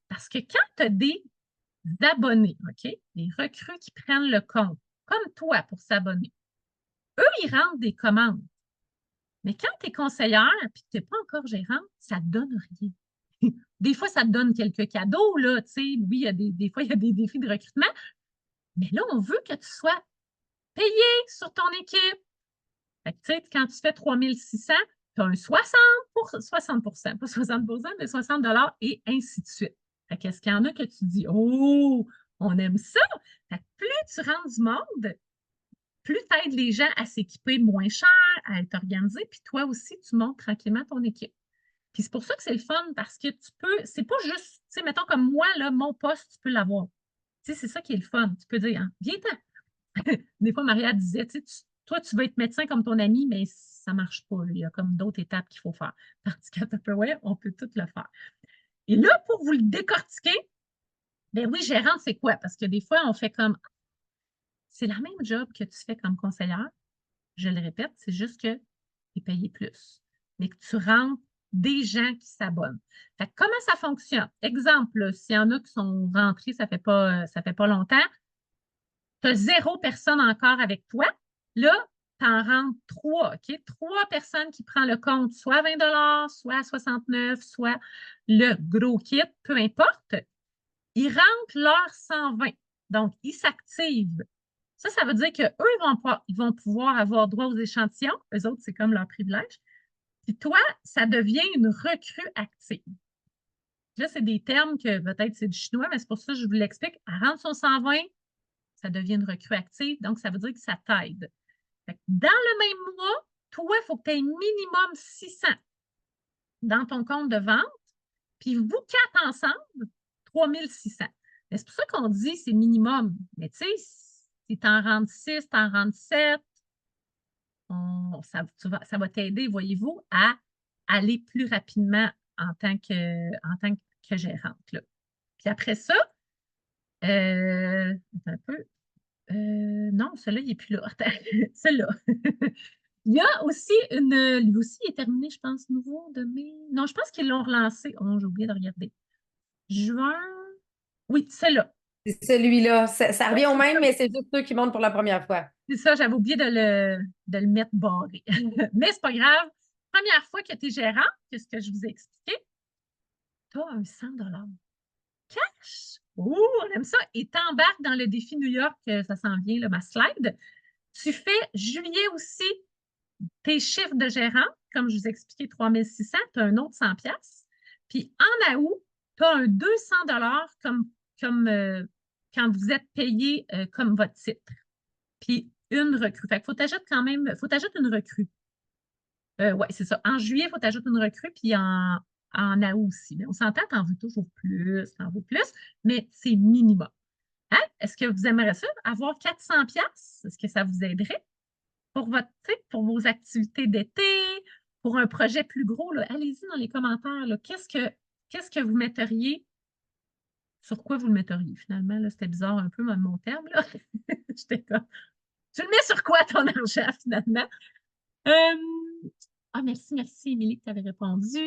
Parce que quand tu as des abonnés, OK, des recrues qui prennent le compte, comme toi pour s'abonner, eux, ils rentrent des commandes. Mais quand tu es conseillère et que tu n'es pas encore gérante, ça ne donne rien. Des fois, ça te donne quelques cadeaux, là, tu sais. Oui, il y a des fois, il y a des défis de recrutement. Mais là, on veut que tu sois payé sur ton équipe. Fait que, tu sais, quand tu fais 3600, tu as un 60 pas 60 mais 60 et ainsi de suite. Fait qu'est-ce qu'il y en a que tu dis, oh, on aime ça? Fait que plus tu rends du monde, plus tu aides les gens à s'équiper moins cher, à être organisés, puis toi aussi, tu montes tranquillement ton équipe. Puis c'est pour ça que c'est le fun, parce que tu peux, c'est pas juste, tu sais, mettons comme moi, là, mon poste, tu peux l'avoir. Tu sais, c'est ça qui est le fun. Tu peux dire, hein, viens-t'en. Des fois, Maria disait, tu sais, toi, tu veux être médecin comme ton ami, mais ça ne marche pas. Il y a comme d'autres étapes qu'il faut faire. Tandis qu'à Tupperware, on peut tout le faire. Et là, pour vous le décortiquer, ben oui, gérante, c'est quoi? Parce que des fois, on fait comme, c'est la même job que tu fais comme conseillère. Je le répète, c'est juste que tu es payé plus. Mais que tu rentres des gens qui s'abonnent. Fait que comment ça fonctionne? Exemple, s'il y en a qui sont rentrés, ça fait pas longtemps, tu as 0 personne encore avec toi. Là, tu en rentres 3, OK? 3 personnes qui prennent le compte, soit à 20 soit à 69 soit le gros kit, peu importe. Ils rentrent leur 120. Donc, ils s'activent. Ça veut dire qu'eux, ils vont pouvoir avoir droit aux échantillons. Eux autres, c'est comme leur privilège. Puis toi, ça devient une recrue active. Là, c'est des termes que peut-être c'est du chinois, mais c'est pour ça que je vous l'explique. Elle rentre son 120, ça devient une recrue active, donc ça veut dire que ça t'aide. Dans le même mois, toi, il faut que tu aies minimum 600 dans ton compte de vente, puis vous quatre ensemble, 3600. C'est pour ça qu'on dit c'est minimum. Mais tu sais, si tu en rentres 6, tu en rentres 7, ça va t'aider, voyez-vous, à aller plus rapidement en tant que gérante. Là. Puis après ça, un peu. Non, celui-là, il n'est plus là. Celui-là. Il y a aussi lui aussi, il est terminé, je pense, nouveau de mai. Non, je pense qu'ils l'ont relancé. Oh, j'ai oublié de regarder. Juin. Oui, c'est là. C'est celui-là. Ça Oui, revient au c'est même, ça. mais c'est juste ceux qui montent pour la première fois. C'est ça, j'avais oublié de le mettre barré. Mais c'est pas grave. Première fois que tu es gérant, qu'est-ce que je vous ai expliqué? Tu as un 100 cash. Oh, on aime ça. Et t'embarques dans le défi New York, ça s'en vient, là, ma slide. Tu fais juillet aussi tes chiffres de gérant, comme je vous ai expliqué, 3600, tu as un autre 100 pièces. Puis en août, tu as un 200 comme quand vous êtes payé comme votre titre. Puis une recrue. Fait qu'il faut t'ajouter quand même, faut t'ajouter une recrue. Oui, c'est ça. En juillet, il faut t'ajouter une recrue, puis en août aussi. Mais on s'entend, t'en veux toujours plus, t'en veux plus, mais c'est minimum. Hein? Est-ce que vous aimeriez ça, avoir 400 pièces? Est-ce que ça vous aiderait pour pour vos activités d'été, pour un projet plus gros? Là, allez-y dans les commentaires. Là, qu'est-ce que vous metteriez? Sur quoi vous le metteriez finalement? Là, c'était bizarre un peu mon terme. Là. J'étais comme, tu le mets sur quoi ton argent finalement? Euh, Ah, merci, Émilie, que tu avais répondu.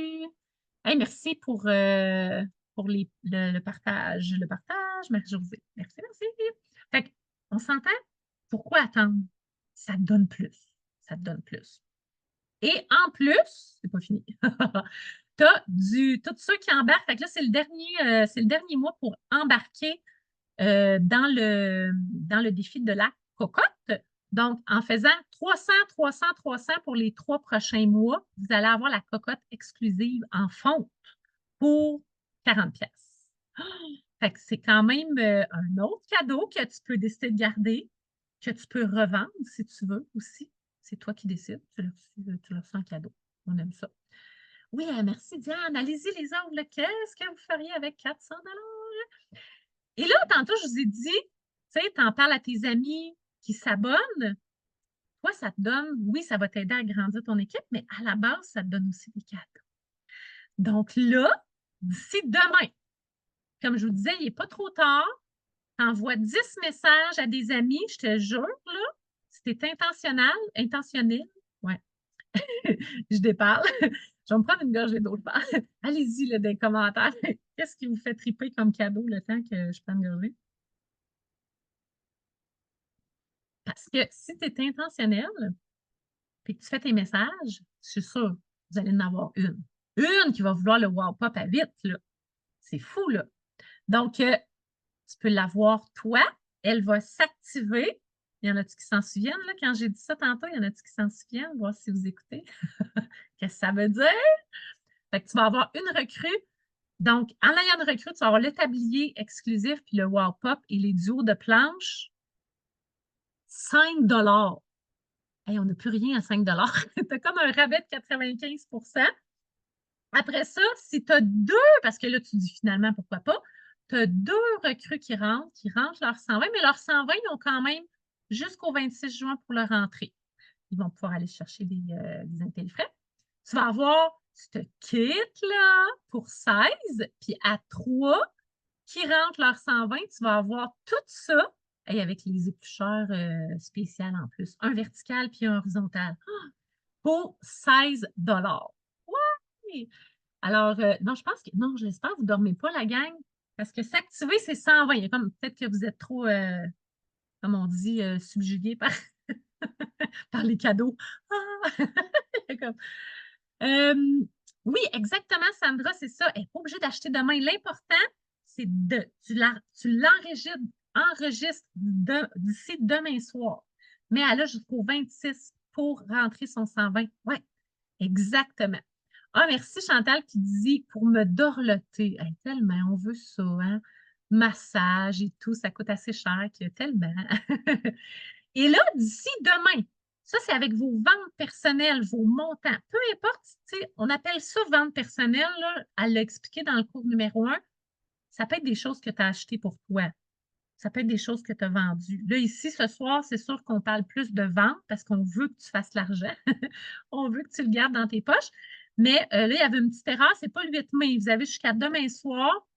Hey, merci pour le partage. Le partage, Marie-Josée. Merci. Fait que, on s'entend? Pourquoi attendre? Ça te donne plus. Ça te donne plus. Et en plus, c'est pas fini. Tu as tous ceux qui embarquent. Fait que là, c'est le dernier mois pour embarquer dans le défi de la cocotte. Donc, en faisant 300 pour les 3 prochains mois, vous allez avoir la cocotte exclusive en fonte pour 40 pièces. Fait que c'est quand même un autre cadeau que tu peux décider de garder, que tu peux revendre si tu veux aussi. C'est toi qui décides. Tu leur reçois en cadeau. On aime ça. Oui, merci Diane. Allez-y les autres. Là. Qu'est-ce que vous feriez avec 400 $? Et là, tantôt, je vous ai dit, tu sais, t'en parles à tes amis qui s'abonnent. Toi, ça te donne, oui, ça va t'aider à grandir ton équipe, mais à la base, ça te donne aussi des cadeaux. Donc là, d'ici demain, comme je vous disais, il n'est pas trop tard. T'envoies 10 messages à des amis, je te jure, là, c'était intentionnel, ouais, je déparle. Je vais me prendre une gorgée d'eau, je parle. Allez-y, là, dans les commentaires. Qu'est-ce qui vous fait triper comme cadeau le temps que je prenne une gorgée? Parce que si tu es intentionnel, puis que tu fais tes messages, je suis sûre, vous allez en avoir une. Une qui va vouloir le wow pop à vite, là. C'est fou, là. Donc, tu peux l'avoir toi. Elle va s'activer. Il y en a-tu qui s'en souviennent, là, quand j'ai dit ça tantôt? Il y en a-tu qui s'en souviennent? Voir si vous écoutez. Qu'est-ce que ça veut dire? Fait que tu vas avoir une recrue. Donc, en ayant une recrue, tu vas avoir le tablier exclusif, puis le wow pop et les duos de planches. 5 $. Hey, on n'a plus rien à 5 Tu as comme un rabais de 95. Après ça, si tu as deux, parce que là, tu dis finalement, pourquoi pas, tu as deux recrues qui rentrent leurs 120, mais leurs 120, ils ont quand même jusqu'au 26 juin pour leur rentrée. Ils vont pouvoir aller chercher des intellifrais. Tu vas avoir ce kit-là pour 16, puis à 3 qui rentrent leurs 120, tu vas avoir tout ça, et avec les éplucheurs spéciales en plus. Un vertical puis un horizontal. Pour 16 $. Ouais! Alors, non, je pense que, non, j'espère que vous ne dormez pas, la gang, parce que s'activer, c'est 120. Il y a comme, peut-être que vous êtes trop, comme on dit, subjugué par les cadeaux. Ah! Comme, euh, oui, exactement, Sandra, c'est ça. Elle n'est pas obligée d'acheter demain. L'important, c'est tu enregistres d'ici demain soir. Mais elle a jusqu'au 26 pour rentrer son 120. Oui, exactement. Ah, merci Chantal qui dit pour me dorloter. Hey, tellement, on veut ça, hein? Massage et tout, ça coûte assez cher que tellement. Et là, d'ici demain, ça, c'est avec vos ventes personnelles, vos montants. Peu importe, tu sais, on appelle ça vente personnelle, là, elle l'a expliqué dans le cours numéro 1. Ça peut être des choses que tu as achetées pour toi. Ça peut être des choses que tu as vendues. Là, ici, ce soir, c'est sûr qu'on parle plus de vente parce qu'on veut que tu fasses l'argent. On veut que tu le gardes dans tes poches. Mais là, il y avait une petite erreur, c'est pas le 8 mai. Vous avez jusqu'à demain soir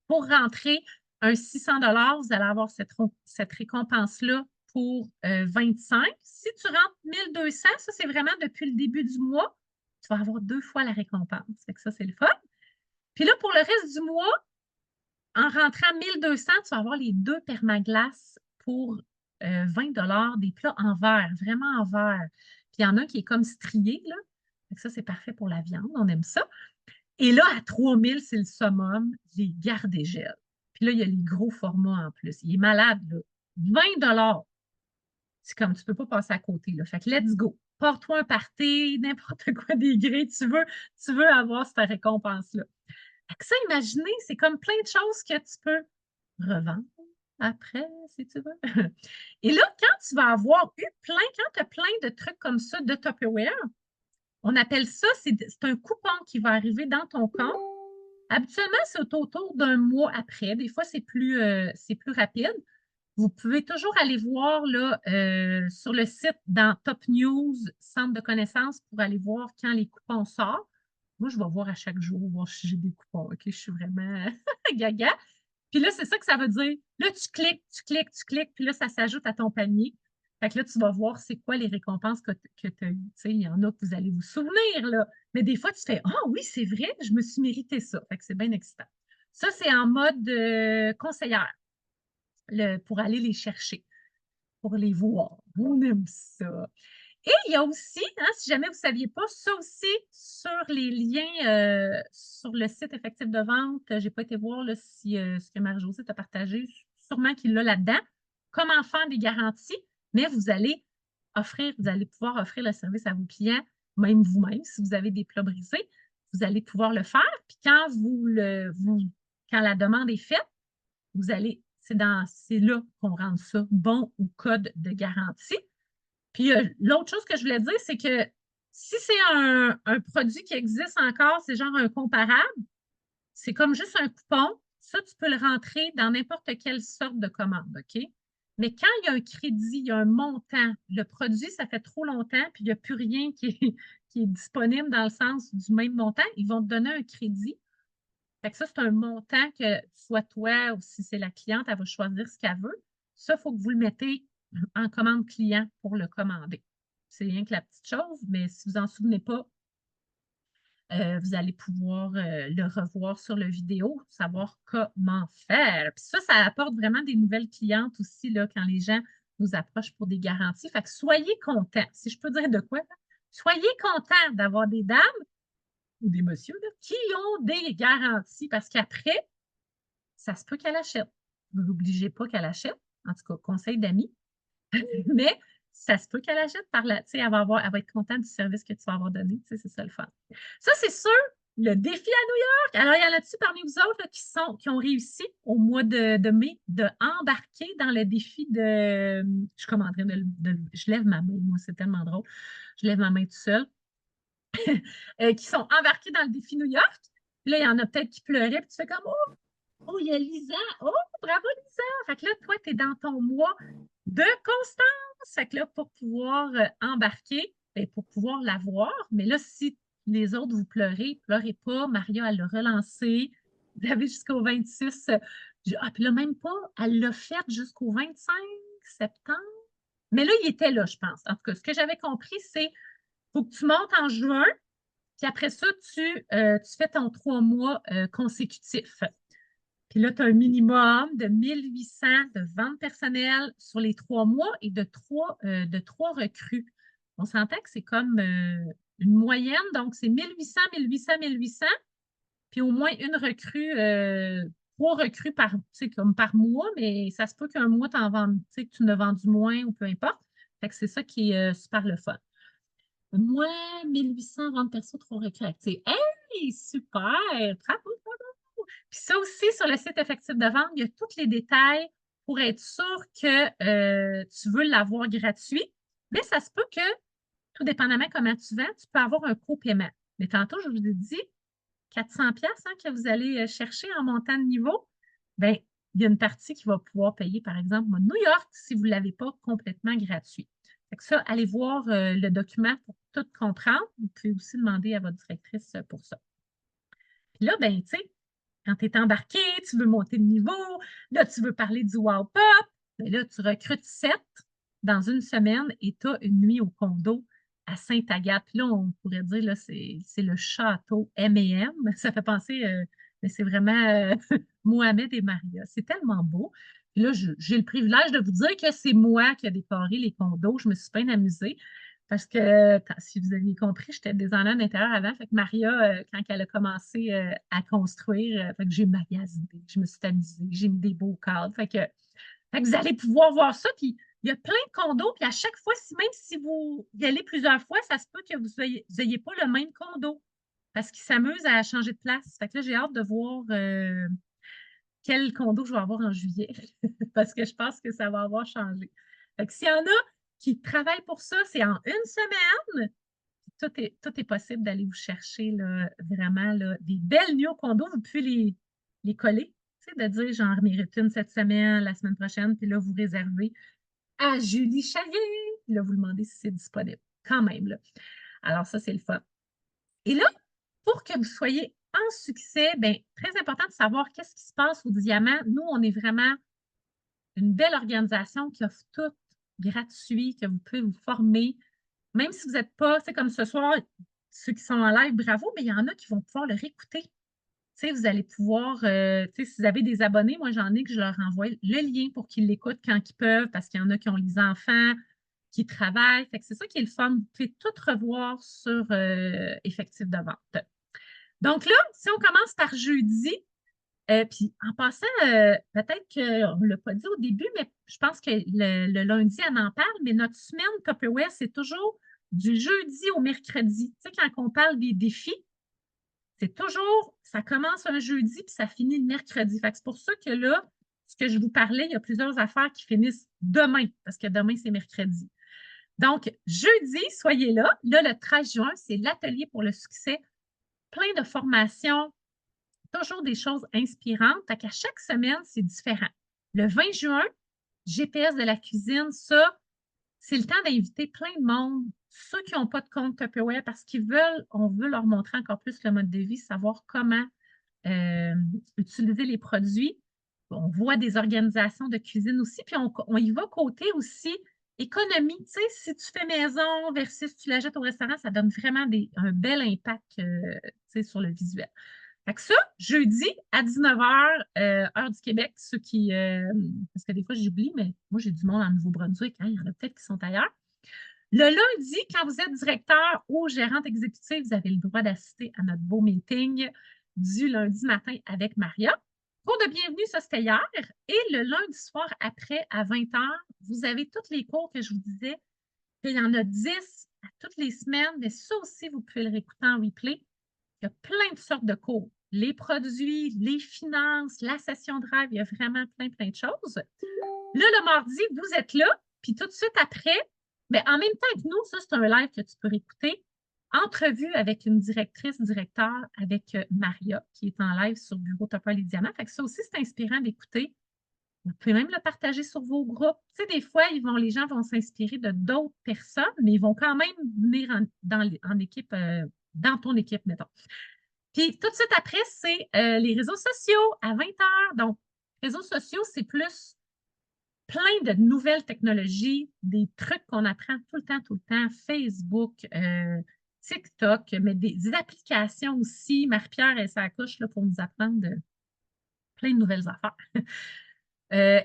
pour rentrer un 600 $. Vous allez avoir cette récompense-là pour 25. Si tu rentres 1200, ça, c'est vraiment depuis le début du mois, tu vas avoir 2 fois la récompense. Fait que ça, c'est le fun. Puis là, pour le reste du mois, en rentrant 1200, tu vas avoir les 2 permaglaces pour 20 des plats en verre, vraiment en verre. Puis il y en a un qui est comme strié, là. Fait que ça, c'est parfait pour la viande, on aime ça. Et là, à 3000, c'est le summum, les gardés-gels. Puis là, il y a les gros formats en plus. Il est malade, là. 20 c'est comme, tu ne peux pas passer à côté, là. Fait que let's go. Porte-toi un party, n'importe quoi des grilles, tu veux avoir cette récompense-là. Fait que ça, imaginez, c'est comme plein de choses que tu peux revendre après, si tu veux. Et là, quand tu vas avoir eu plein, quand tu as plein de trucs comme ça de Tupperware, on appelle ça, c'est un coupon qui va arriver dans ton compte. Habituellement, c'est autour d'un mois après. Des fois, c'est plus rapide. Vous pouvez toujours aller voir là, sur le site dans Top News, Centre de connaissances, pour aller voir quand les coupons sortent. Moi, je vais voir à chaque jour, voir si j'ai des coupons. OK, je suis vraiment gaga. Puis là, c'est ça que ça veut dire. Là, tu cliques, puis là, ça s'ajoute à ton panier. Fait que là, tu vas voir c'est quoi les récompenses que tu as eues. Tu sais, il y en a que vous allez vous souvenir, là. Mais des fois, tu fais ah oui, c'est vrai, je me suis mérité ça. Fait que c'est bien excitant. Ça, c'est en mode conseillère pour aller les chercher, pour les voir. On aime ça. Et il y a aussi, hein, si jamais vous ne saviez pas, ça aussi sur les liens sur le site Effectif de vente, je n'ai pas été voir là, si ce que Marie-Josée t'a partagé, sûrement qu'il l'a là-dedans. Comment faire des garanties, mais vous allez pouvoir offrir le service à vos clients, même vous-même, si vous avez des plats brisés, vous allez pouvoir le faire. Puis quand quand la demande est faite, c'est là qu'on rend ça bon ou code de garantie. Puis l'autre chose que je voulais dire, c'est que si c'est un produit qui existe encore, c'est genre un comparable, c'est comme juste un coupon. Ça, tu peux le rentrer dans n'importe quelle sorte de commande, OK? Mais quand il y a un crédit, il y a un montant, le produit, ça fait trop longtemps, puis il n'y a plus rien qui est disponible dans le sens du même montant, ils vont te donner un crédit. Fait que ça, c'est un montant que soit toi ou si c'est la cliente, elle va choisir ce qu'elle veut. Ça, il faut que vous le mettez en commande client pour le commander. C'est rien que la petite chose, mais si vous n'en souvenez pas, vous allez pouvoir le revoir sur la vidéo, savoir comment faire. Puis ça apporte vraiment des nouvelles clientes aussi là, quand les gens nous approchent pour des garanties. Fait que soyez contents. Si je peux dire de quoi, là, soyez contents d'avoir des dames ou des messieurs là, qui ont des garanties parce qu'après, ça se peut qu'elle achète. Vous n'obligez pas qu'elle achète. En tout cas, conseil d'amis. Mais ça se peut qu'elle achète par là. Elle va être contente du service que tu vas avoir donné. C'est ça le fun. Ça, c'est sûr, le défi à New York. Alors, il y en a-tu parmi vous autres là, qui ont réussi au mois de mai d'embarquer dans le défi de. Je suis comme en train je lève ma main, moi, c'est tellement drôle. Je lève ma main tout seul. Qui sont embarqués dans le défi New York. Puis là, il y en a peut-être qui pleuraient, puis tu fais comme oh, il y a Lisa. Oh, bravo Lisa. Fait que là, toi, tu es dans ton mois de constance. Fait que là, pour pouvoir embarquer, et pour pouvoir l'avoir, mais là, si les autres, vous pleurez pas. Maria, elle l'a relancé. Vous avez jusqu'au 26. Puis là, même pas, elle l'a fait jusqu'au 25 septembre. Mais là, il était là, je pense. En tout cas, ce que j'avais compris, c'est qu'il faut que tu montes en juin, puis après ça, tu fais ton 3 mois consécutifs. Puis là, tu as un minimum de 1800 de ventes personnelles sur les 3 mois et de trois recrues. On s'entend que c'est comme une moyenne, donc c'est 1800, 1800, 1800, puis au moins une recrue, 3 recrues comme par mois, mais ça se peut qu'un mois, que tu ne vendu moins ou peu importe. Fait que c'est ça qui est super le fun. Moi, 1800 ventes perso, 3 recrues actives. Hey, super! Bravo, bravo! Puis ça aussi, sur le site Effectif de vente, il y a tous les détails pour être sûr que tu veux l'avoir gratuit. Mais ça se peut que, tout dépendamment comment tu vends, tu peux avoir un copaiement. Mais tantôt, je vous ai dit 400 pièces que vous allez chercher en montant de niveau. Bien, il y a une partie qui va pouvoir payer, par exemple, New York, si vous ne l'avez pas complètement gratuit. Fait que ça, allez voir le document pour tout comprendre. Vous pouvez aussi demander à votre directrice pour ça. Puis là, ben, tu sais, quand tu es embarqué, tu veux monter de niveau, là, tu veux parler du Wow Pop, bien là, tu recrutes 7. dans une semaine et tu as une nuit au condo à Sainte-Agathe. Puis là, on pourrait dire, là, c'est le château M&M. Ça fait penser, mais c'est vraiment Mohamed et Maria. C'est tellement beau. Puis là, j'ai le privilège de vous dire que c'est moi qui ai décoré les condos. Je me suis bien amusée. Parce que, si vous aviez compris, j'étais designer d'intérieur avant. Fait que Maria, quand elle a commencé à construire, fait que j'ai magasiné, je me suis amusée, j'ai mis des beaux cadres. Fait que vous allez pouvoir voir ça. Puis il y a plein de condos. Puis à chaque fois, même si vous y allez plusieurs fois, ça se peut que vous n'ayez pas le même condo. Parce qu'ils s'amusent à changer de place. Fait que là, j'ai hâte de voir quel condo je vais avoir en juillet. Parce que je pense que ça va avoir changé. Fait que s'il y en a qui travaillent pour ça, c'est en une semaine. Tout est possible d'aller vous chercher là, vraiment là, des belles nuits au condo. Vous pouvez les coller. Tu sais, de dire, j'en mérite une cette semaine, la semaine prochaine, puis là, vous réservez à Julie Chaillet. Puis là, vous demandez si c'est disponible. Quand même, là. Alors, ça, c'est le fun. Et là, pour que vous soyez en succès, bien, très important de savoir qu'est-ce qui se passe au Diamant. Nous, on est vraiment une belle organisation qui offre tout gratuit, que vous pouvez vous former. Même si vous n'êtes pas, c'est comme ce soir, ceux qui sont en live, bravo, mais il y en a qui vont pouvoir le réécouter. Tu sais, vous allez pouvoir, tu sais, si vous avez des abonnés, moi j'en ai que je leur envoie le lien pour qu'ils l'écoutent quand ils peuvent, parce qu'il y en a qui ont les enfants, qui travaillent. Fait que c'est ça qui est le fun. Vous pouvez tout revoir sur Effectif de vente. Donc là, si on commence par jeudi, puis en passant, peut-être qu'on ne l'a pas dit au début, mais je pense que le lundi, on en parle, mais notre semaine Tupperware, c'est toujours du jeudi au mercredi. Tu sais, quand on parle des défis, c'est toujours, ça commence un jeudi puis ça finit le mercredi. Fait que c'est pour ça que là, ce que je vous parlais, il y a plusieurs affaires qui finissent demain, parce que demain, c'est mercredi. Donc, jeudi, soyez là. Là, le 13 juin, c'est l'atelier pour le succès. Plein de formations, toujours des choses inspirantes. Fait qu'à chaque semaine, c'est différent. Le 20 juin, GPS de la cuisine, ça, c'est le temps d'inviter plein de monde, ceux qui n'ont pas de compte Tupperware, parce on veut leur montrer encore plus le mode de vie, savoir comment utiliser les produits. On voit des organisations de cuisine aussi, puis on y va côté aussi économie. Tu sais, si tu fais maison versus tu la jettes au restaurant, ça donne vraiment un bel impact tu sais, sur le visuel. Fait que ça, jeudi à 19h, heure du Québec, ceux qui. Parce que des fois, j'oublie, mais moi, j'ai du monde en Nouveau-Brunswick. Hein, il y en a peut-être qui sont ailleurs. Le lundi, quand vous êtes directeur ou gérante exécutive, vous avez le droit d'assister à notre beau meeting du lundi matin avec Maria. Cours de bienvenue, ça c'était hier. Et le lundi soir, après, à 20h, vous avez tous les cours que je vous disais. Il y en a 10 à toutes les semaines, mais ça aussi, vous pouvez le réécouter en replay. Il y a plein de sortes de cours. Les produits, les finances, la session de rêve, il y a vraiment plein de choses. Là, le mardi, vous êtes là, puis tout de suite après, bien, en même temps que nous, ça, c'est un live que tu peux écouter. Entrevue avec une directrice, directeur, avec Maria, qui est en live sur Bureau Topper Les Diamants. Fait que ça aussi, c'est inspirant d'écouter. Vous pouvez même le partager sur vos groupes. Tu sais, des fois, les gens vont s'inspirer de d'autres personnes, mais ils vont quand même venir en équipe, dans ton équipe, mettons. Puis tout de suite après, c'est les réseaux sociaux à 20h. Donc, réseaux sociaux, c'est plus plein de nouvelles technologies, des trucs qu'on apprend tout le temps, Facebook, TikTok, mais des applications aussi. Marie-Pierre, elle s'accouche là, pour nous apprendre plein de nouvelles affaires.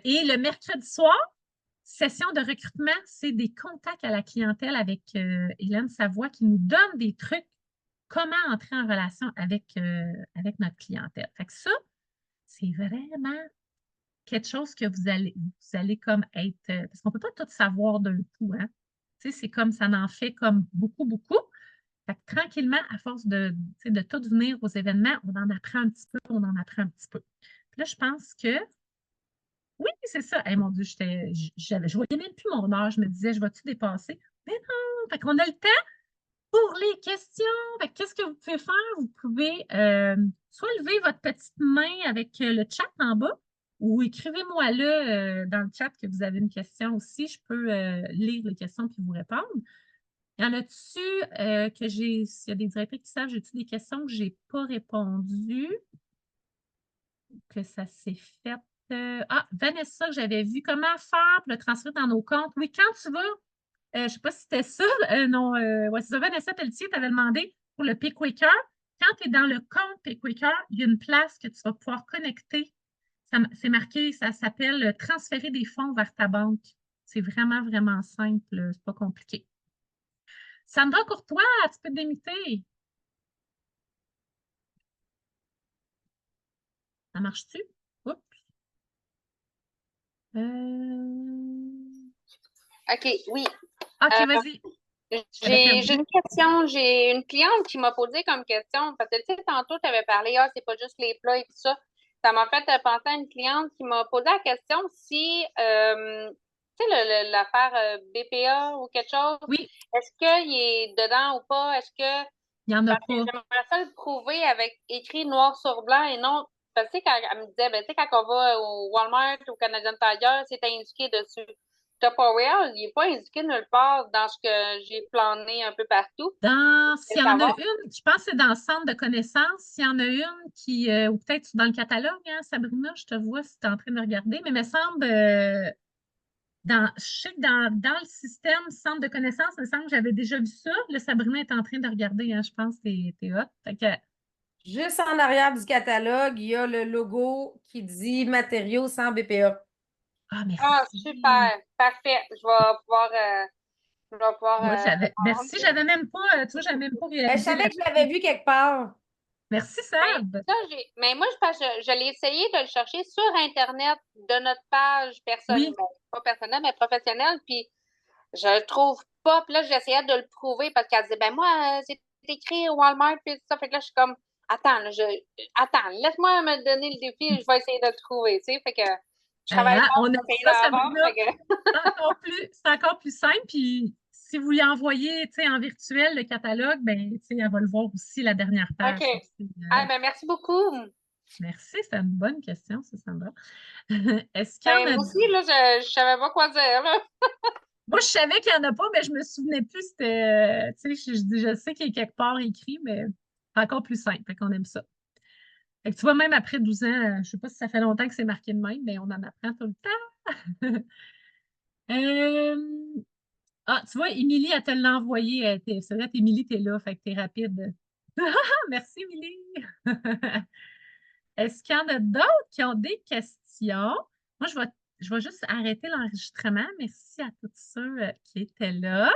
Et le mercredi soir, session de recrutement, c'est des contacts à la clientèle avec Hélène Savoie qui nous donne des trucs, comment entrer en relation avec notre clientèle. Fait que ça, c'est vraiment quelque chose que vous allez comme être, parce qu'on ne peut pas tout savoir d'un coup, hein. Tu sais, c'est comme ça en fait comme beaucoup. Fait que tranquillement, à force de tout venir aux événements, on en apprend un petit peu, on en apprend un petit peu. Puis là, je pense que oui, c'est ça. Eh, mon Dieu, je voyais même plus mon heure. Je me disais, je vais-tu dépasser? Mais non! Fait qu'on a le temps pour les questions. Fait que qu'est-ce que vous pouvez faire? Vous pouvez soit lever votre petite main avec le chat en bas ou écrivez-moi-le dans le chat que vous avez une question aussi. Je peux lire les questions puis vous répondre. Il y en a-tu s'il y a des directeurs qui savent, j'ai-tu des questions que je n'ai pas répondues, que ça s'est fait? Vanessa, que j'avais vu. Comment faire pour le transférer dans nos comptes? Oui, quand tu vas, je ne sais pas si c'était ça. Non, ouais, c'est ça. Vanessa Pelletier t'avait demandé pour le PayQuicker. Quand tu es dans le compte PayQuicker, il y a une place que tu vas pouvoir connecter. C'est marqué, ça s'appelle transférer des fonds vers ta banque. C'est vraiment, vraiment simple. C'est pas compliqué. Sandra Courtois, tu peux t'imiter. Ça marche-tu? Oups. OK, oui. OK, Euh, vas-y. Je t'avais j'ai perdu. une question. J'ai une cliente qui m'a posé comme question, parce que tu sais, tantôt, tu avais parlé, c'est pas juste les plats et tout ça. Ça m'a fait penser à une cliente qui m'a posé la question si, tu sais, l'affaire BPA ou quelque chose, Oui, est-ce qu'il est dedans ou pas? Est-ce que, il n'y en a parce que pas. j'aimerais ça le prouver avec écrit noir sur blanc et non, parce que tu sais, quand elle me disait, ben, tu sais, quand on va au Walmart ou au Canadian Tire, c'est indiqué dessus. Tupperware, il n'est pas indiqué nulle part dans ce que j'ai plané un peu partout. S'il y en a Savoir. une, je pense que c'est dans le centre de connaissances. S'il y en a une qui, ou peut-être dans le catalogue, hein, Sabrina, je te vois si tu es en train de regarder, mais il me semble, je sais que dans le système centre de connaissances, il me semble que j'avais déjà vu ça. Là, Sabrina est en train de regarder, hein, je pense que t'es hot. Fait que, Juste en arrière du catalogue, il y a le logo qui dit matériaux sans BPA. Ah, merci. super. Parfait. Moi, comprendre. merci, j'avais même pas, tu vois, j'avais même pas Ben, je réalisé savais que je l'avais là-dessus. vu quelque part. Merci, Ben, Sab. ça, mais moi, je l'ai essayé de le chercher sur Internet de notre page personnelle, Oui. pas personnelle, mais professionnelle, puis je le trouve pas. Puis là, j'essayais de le prouver parce qu'elle disait, ben moi, c'est écrit Walmart, puis tout ça. Fait que là, je suis comme, attends, là, attends, laisse-moi me donner le défi, je vais essayer de le trouver, tu sais. Fait que je travaille Hein, fort on a pour vu essayer ça, d'avoir, Sabrina. fait que, C'est encore plus simple. Puis si vous lui envoyez, tu sais, en virtuel le catalogue, ben, tu sais, elle va le voir aussi la dernière OK. page. Fait que Ah, ben, merci beaucoup. merci, c'est une bonne question, ça, Sandra. Est-ce qu'il y en Ben, a moi aussi, d'autres? là, je savais pas quoi dire, là. Moi, je savais qu'il n'y en a pas, mais je me souvenais plus. C'était, tu sais, je sais qu'il est quelque part écrit, mais c'est encore plus simple. Fait qu'on aime ça. Fait que tu vois, même après 12 ans, je ne sais pas si ça fait longtemps que c'est marqué de même, mais on en apprend tout le temps. Euh, tu vois, Émilie, elle te l'a envoyé. C'est vrai, Émilie, t'es là, fait que t'es rapide. Merci, Émilie. Est-ce qu'il y en a d'autres qui ont des questions? Moi, je vais juste arrêter l'enregistrement. Merci à tous ceux qui étaient là.